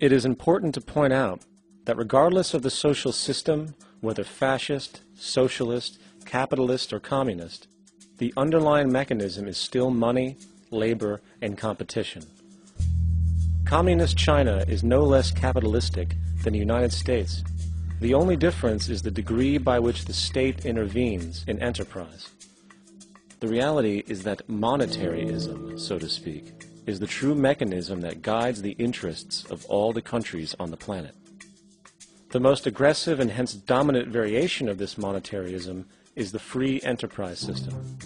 It is important to point out that regardless of the social system, whether fascist, socialist, capitalist, or communist, the underlying mechanism is still money, labor, and competition. Communist China is no less capitalistic than the United States. The only difference is the degree by which the state intervenes in enterprise. The reality is that monetaryism, so to speak, is the true mechanism that guides the interests of all the countries on the planet. The most aggressive and hence dominant variation of this monetaryism is the free enterprise system.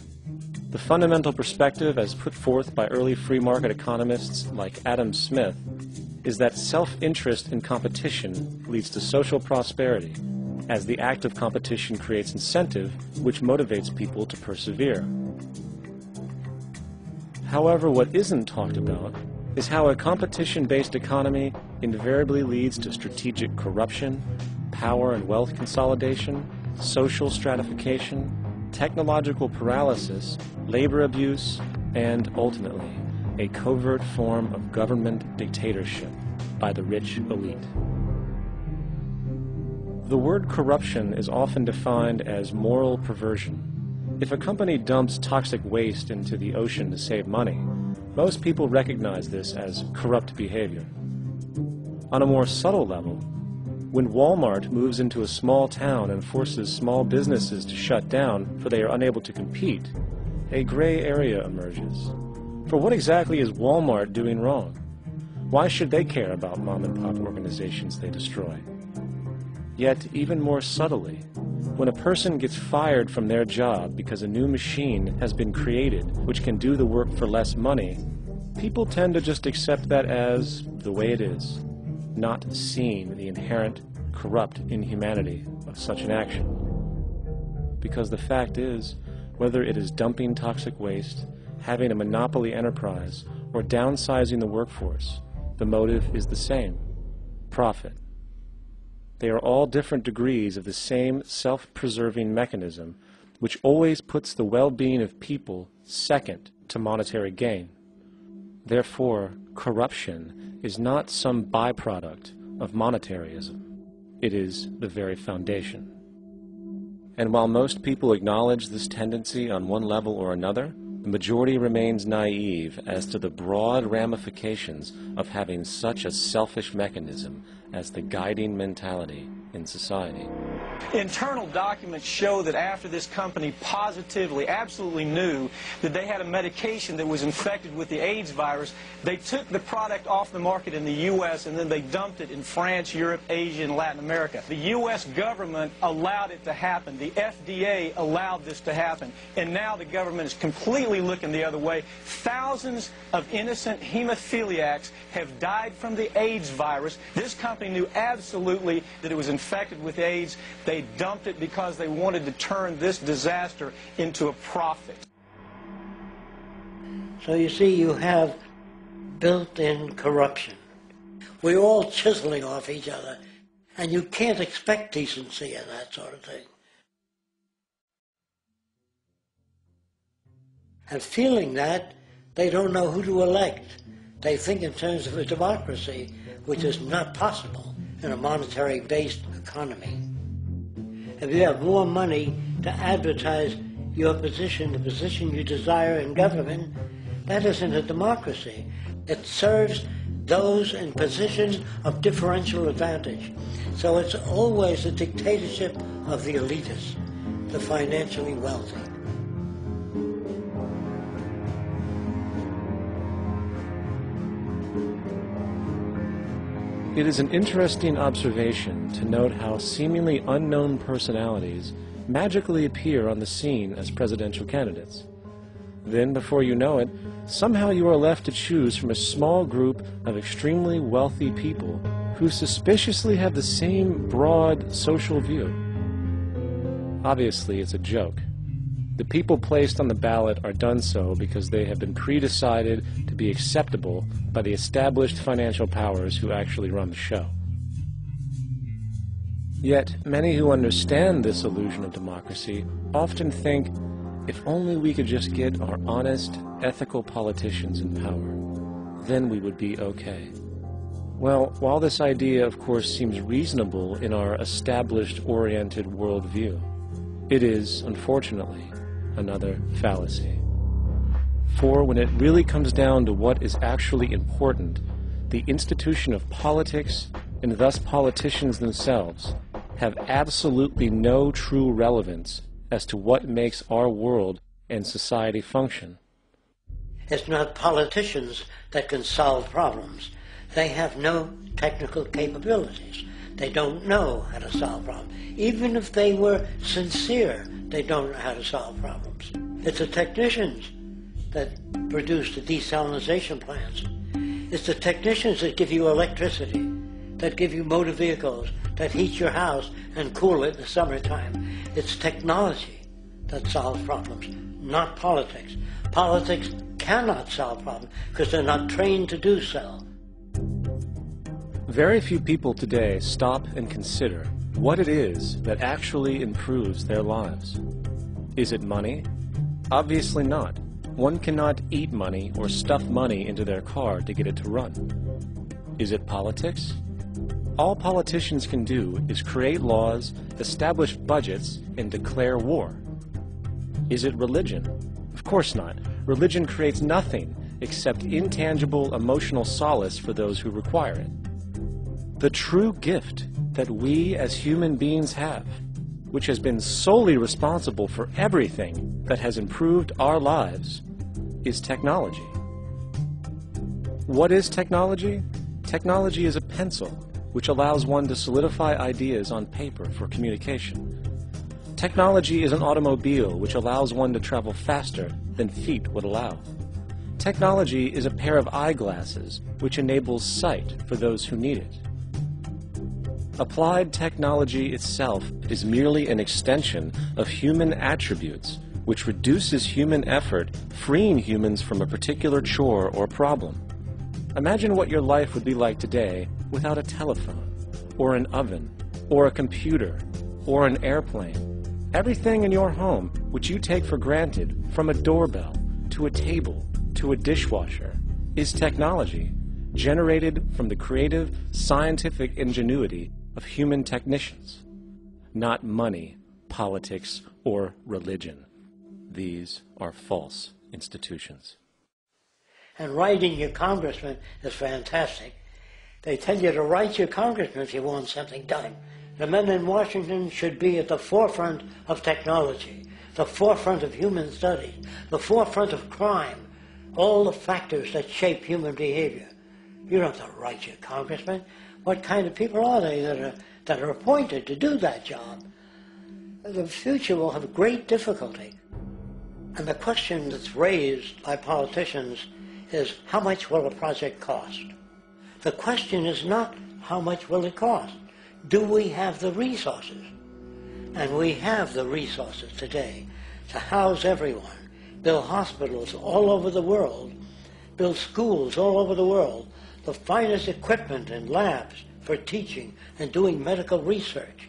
The fundamental perspective, as put forth by early free market economists like Adam Smith, is that self-interest in competition leads to social prosperity, as the act of competition creates incentive which motivates people to persevere. However, what isn't talked about is how a competition-based economy invariably leads to strategic corruption, power and wealth consolidation, social stratification, technological paralysis, labor abuse, and, ultimately, a covert form of government dictatorship by the rich elite. The word corruption is often defined as moral perversion. If a company dumps toxic waste into the ocean to save money, most people recognize this as corrupt behavior. On a more subtle level, when Walmart moves into a small town and forces small businesses to shut down for they are unable to compete, a gray area emerges. For what exactly is Walmart doing wrong? Why should they care about mom-and-pop organizations they destroy? Yet, even more subtly, when a person gets fired from their job because a new machine has been created which can do the work for less money, people tend to just accept that as the way it is, not seeing the inherent corrupt inhumanity of such an action. Because the fact is, whether it is dumping toxic waste, having a monopoly enterprise, or downsizing the workforce, the motive is the same: profit. They are all different degrees of the same self-preserving mechanism, which always puts the well-being of people second to monetary gain. Therefore, corruption is not some byproduct of monetaryism. It is the very foundation. And while most people acknowledge this tendency on one level or another, the majority remains naive as to the broad ramifications of having such a selfish mechanism as the guiding mentality in society. Internal documents show that after this company positively, absolutely knew that they had a medication that was infected with the AIDS virus, they took the product off the market in the U.S. and then they dumped it in France, Europe, Asia, and Latin America. The U.S. government allowed it to happen. The FDA allowed this to happen. And now the government is completely looking the other way. Thousands of innocent hemophiliacs have died from the AIDS virus. This company knew absolutely that it was infected with AIDS. They dumped it because they wanted to turn this disaster into a profit. So you see, you have built-in corruption. We're all chiseling off each other, and you can't expect decency and that sort of thing. And feeling that, they don't know who to elect. They think in terms of a democracy, which is not possible in a monetary-based economy. If you have more money to advertise your position, the position you desire in government, that isn't a democracy. It serves those in positions of differential advantage. So it's always a dictatorship of the elitists, the financially wealthy. It is an interesting observation to note how seemingly unknown personalities magically appear on the scene as presidential candidates. Then, before you know it, somehow you are left to choose from a small group of extremely wealthy people who suspiciously have the same broad social view. Obviously, it's a joke. The people placed on the ballot are done so because they have been pre-decided to be acceptable by the established financial powers who actually run the show. Yet, many who understand this illusion of democracy often think, if only we could just get our honest, ethical politicians in power, then we would be okay. Well, while this idea, of course, seems reasonable in our established-oriented worldview, it is, unfortunately, another fallacy. For when it really comes down to what is actually important, the institution of politics, and thus politicians themselves, have absolutely no true relevance as to what makes our world and society function. It's not politicians that can solve problems. They have no technical capabilities. They don't know how to solve problems. Even if they were sincere, they don't know how to solve problems. It's the technicians that produce the desalination plants. It's the technicians that give you electricity, that give you motor vehicles, that heat your house and cool it in the summertime. It's technology that solves problems, not politics. Politics cannot solve problems because they're not trained to do so. Very few people today stop and consider what it is that actually improves their lives. Is it money? Obviously not. One cannot eat money or stuff money into their car to get it to run. Is it politics? All politicians can do is create laws, establish budgets, and declare war. Is it religion? Of course not. Religion creates nothing except intangible emotional solace for those who require it. The true gift that we as human beings have, which has been solely responsible for everything that has improved our lives, is technology. What is technology? Technology is a pencil, which allows one to solidify ideas on paper for communication. Technology is an automobile, which allows one to travel faster than feet would allow. Technology is a pair of eyeglasses, which enables sight for those who need it. Applied technology itself is merely an extension of human attributes, which reduces human effort, freeing humans from a particular chore or problem. Imagine what your life would be like today without a telephone, or an oven, or a computer, or an airplane. Everything in your home, which you take for granted, from a doorbell, to a table, to a dishwasher, is technology, generated from the creative, scientific ingenuity of human technicians, not money, politics, or religion. These are false institutions. And writing your congressman is fantastic. They tell you to write your congressman if you want something done. The men in Washington should be at the forefront of technology, the forefront of human studies, the forefront of crime, all the factors that shape human behavior. You don't have to write your congressman. What kind of people are they that are appointed to do that job? The future will have great difficulty. And the question that's raised by politicians is, how much will a project cost? The question is not, how much will it cost? Do we have the resources? And we have the resources today to house everyone, build hospitals all over the world, build schools all over the world, the finest equipment and labs for teaching and doing medical research.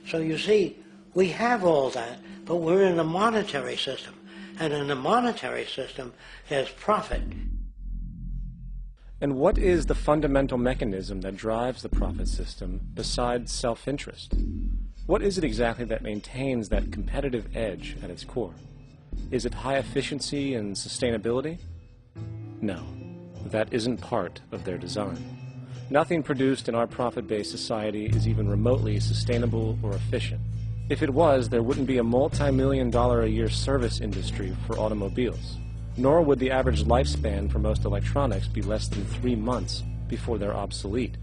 So you see, we have all that, but we're in a monetary system. And in a monetary system, there's profit. And what is the fundamental mechanism that drives the profit system besides self-interest? What is it exactly that maintains that competitive edge at its core? Is it high efficiency and sustainability? No, that isn't part of their design. Nothing produced in our profit-based society is even remotely sustainable or efficient. If it was, there wouldn't be a multi-million-dollar-a-year service industry for automobiles, nor would the average lifespan for most electronics be less than 3 months before they're obsolete.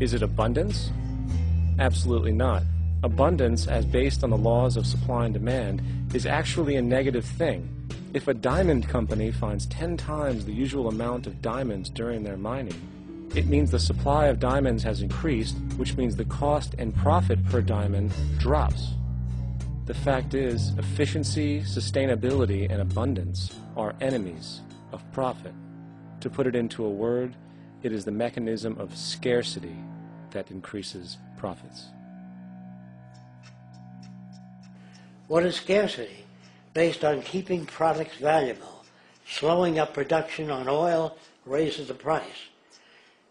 Is it abundance? Absolutely not. Abundance, as based on the laws of supply and demand, is actually a negative thing. If a diamond company finds 10 times the usual amount of diamonds during their mining, it means the supply of diamonds has increased, which means the cost and profit per diamond drops. The fact is, efficiency, sustainability, and abundance are enemies of profit. To put it into a word, it is the mechanism of scarcity that increases profits. What is scarcity? Based on keeping products valuable. Slowing up production on oil raises the price.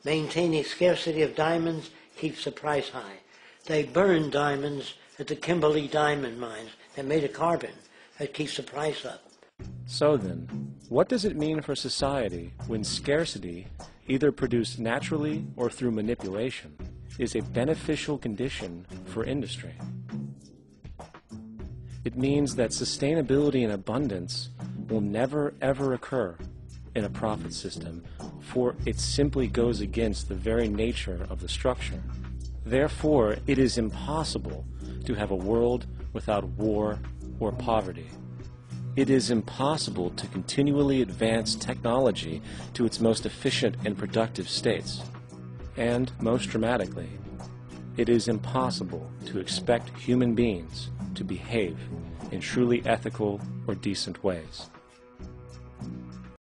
Maintaining scarcity of diamonds keeps the price high. They burn diamonds at the Kimberley diamond mines and made of carbon. That keeps the price up. So then, what does it mean for society when scarcity, either produced naturally or through manipulation, is a beneficial condition for industry? It means that sustainability and abundance will never ever occur in a profit system, for it simply goes against the very nature of the structure. Therefore, it is impossible to have a world without war or poverty. It is impossible to continually advance technology to its most efficient and productive states. And, most dramatically, it is impossible to expect human beings to behave in truly ethical or decent ways.